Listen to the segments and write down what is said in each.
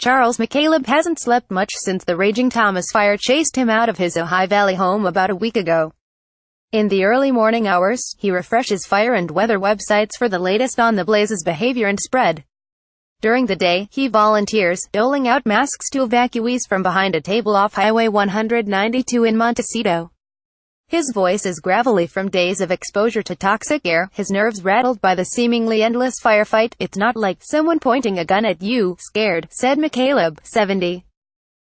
Charles McCaleb hasn't slept much since the raging Thomas fire chased him out of his Ojai Valley home about a week ago. In the early morning hours, he refreshes fire and weather websites for the latest on the blaze's behavior and spread. During the day, he volunteers, doling out masks to evacuees from behind a table off Highway 192 in Montecito. His voice is gravelly from days of exposure to toxic air, his nerves rattled by the seemingly endless firefight. "It's not like someone pointing a gun at you, scared," said McCaleb, 70.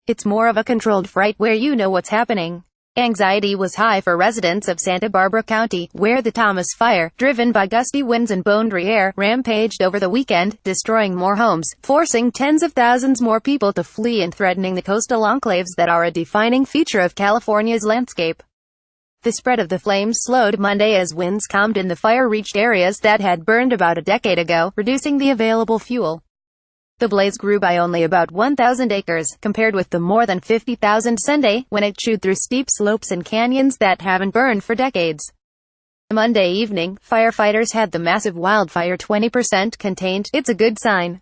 "It's more of a controlled fright where you know what's happening." Anxiety was high for residents of Santa Barbara County, where the Thomas fire, driven by gusty winds and bonedry air, rampaged over the weekend, destroying more homes, forcing tens of thousands more people to flee and threatening the coastal enclaves that are a defining feature of California's landscape. The spread of the flames slowed Monday as winds calmed and the fire reached areas that had burned about a decade ago, reducing the available fuel. The blaze grew by only about 1,000 acres, compared with the more than 50,000 Sunday, when it chewed through steep slopes and canyons that haven't burned for decades. Monday evening, firefighters had the massive wildfire 20% contained. "It's a good sign,"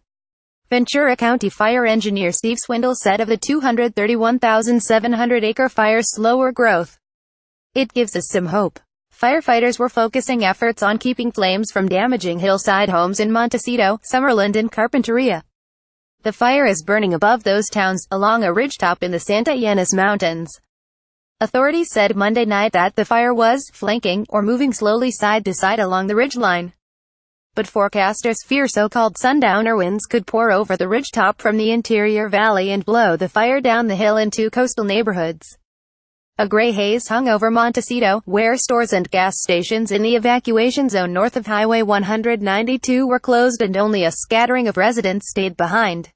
Ventura County Fire Engineer Steve Swindle said of the 231,700-acre fire's slower growth. "It gives us some hope." Firefighters were focusing efforts on keeping flames from damaging hillside homes in Montecito, Summerlin and Carpinteria. The fire is burning above those towns, along a ridgetop in the Santa Ynez Mountains. Authorities said Monday night that the fire was flanking, or moving slowly side to side along the ridgeline. But forecasters fear so-called sundowner winds could pour over the ridgetop from the interior valley and blow the fire down the hill into coastal neighborhoods. A gray haze hung over Montecito, where stores and gas stations in the evacuation zone north of Highway 192 were closed and only a scattering of residents stayed behind.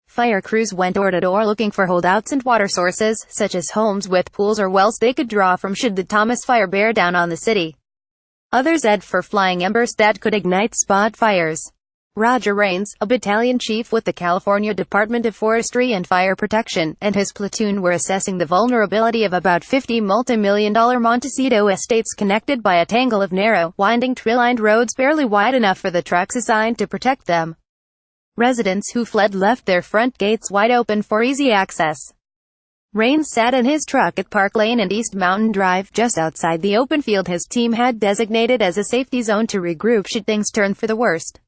Fire crews went door to door looking for holdouts and water sources, such as homes with pools or wells they could draw from should the Thomas fire bear down on the city. Others headed for flying embers that could ignite spot fires. Roger Rains, a battalion chief with the California Department of Forestry and Fire Protection, and his platoon were assessing the vulnerability of about 50 multi-million-dollar Montecito estates connected by a tangle of narrow, winding tree-lined roads barely wide enough for the trucks assigned to protect them. Residents who fled left their front gates wide open for easy access. Rains sat in his truck at Park Lane and East Mountain Drive, just outside the open field his team had designated as a safety zone to regroup should things turn for the worst.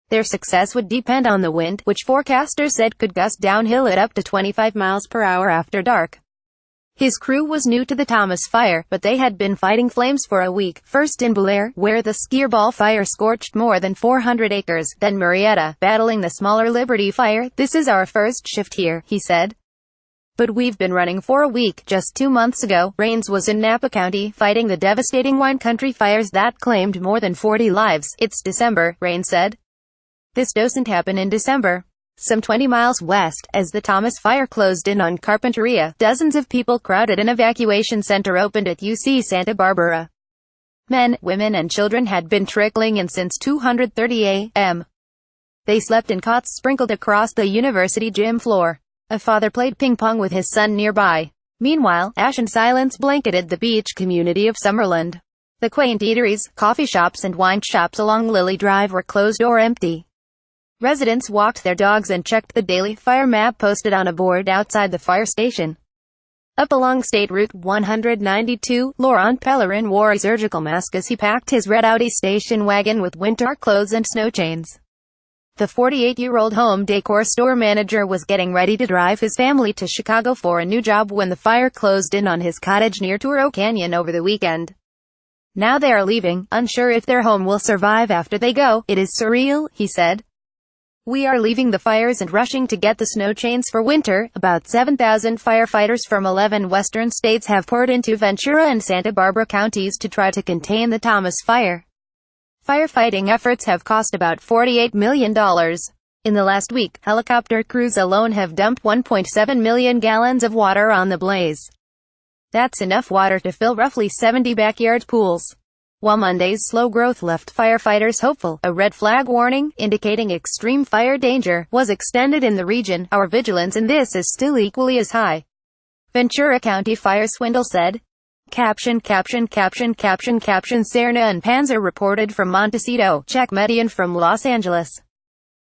Their success would depend on the wind, which forecasters said could gust downhill at up to 25 miles per hour after dark. His crew was new to the Thomas fire, but they had been fighting flames for a week, first in Belair, where the Skirball fire scorched more than 400 acres, then Murrieta, battling the smaller Liberty fire. "This is our first shift here," he said. "But we've been running for a week." Just 2 months ago, Rains was in Napa County, fighting the devastating wine country fires that claimed more than 40 lives. "It's December," Rains said. "This doesn't happen in December." Some 20 miles west, as the Thomas fire closed in on Carpinteria, dozens of people crowded an evacuation center opened at UC Santa Barbara. Men, women and children had been trickling in since 2:30 a.m. They slept in cots sprinkled across the university gym floor. A father played ping pong with his son nearby. Meanwhile, ashen silence blanketed the beach community of Summerland. The quaint eateries, coffee shops and wine shops along Lily Drive were closed or empty. Residents walked their dogs and checked the daily fire map posted on a board outside the fire station. Up along State Route 192, Laurent Pellerin wore a surgical mask as he packed his red Audi station wagon with winter clothes and snow chains. The 48-year-old home decor store manager was getting ready to drive his family to Chicago for a new job when the fire closed in on his cottage near Turo Canyon over the weekend. Now they are leaving, unsure if their home will survive after they go. "It is surreal," he said. "We are leaving the fires and rushing to get the snow chains for winter." About 7,000 firefighters from 11 western states have poured into Ventura and Santa Barbara counties to try to contain the Thomas fire. Firefighting efforts have cost about $48 million. In the last week, helicopter crews alone have dumped 1.7 million gallons of water on the blaze. That's enough water to fill roughly 70 backyard pools. While Monday's slow growth left firefighters hopeful, a red flag warning, indicating extreme fire danger, was extended in the region. "Our vigilance in this is still equally as high," Ventura County Fire Swindle said. Serna and Panzer reported from Montecito, Chuck Median from Los Angeles.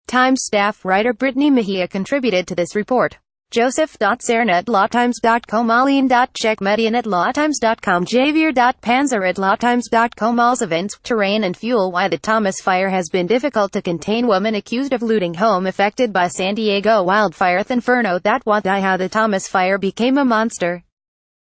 Times staff writer Brittany Mejia contributed to this report. Joseph.Serna at lawtimes.com, Aline.Checkmedian at lawtimes.com, Javier.Panzer at lawtimes.com. All's events, terrain and fuel. Why the Thomas fire has been difficult to contain. Woman accused of looting home affected by San Diego wildfire. Inferno. That what how the Thomas fire became a monster.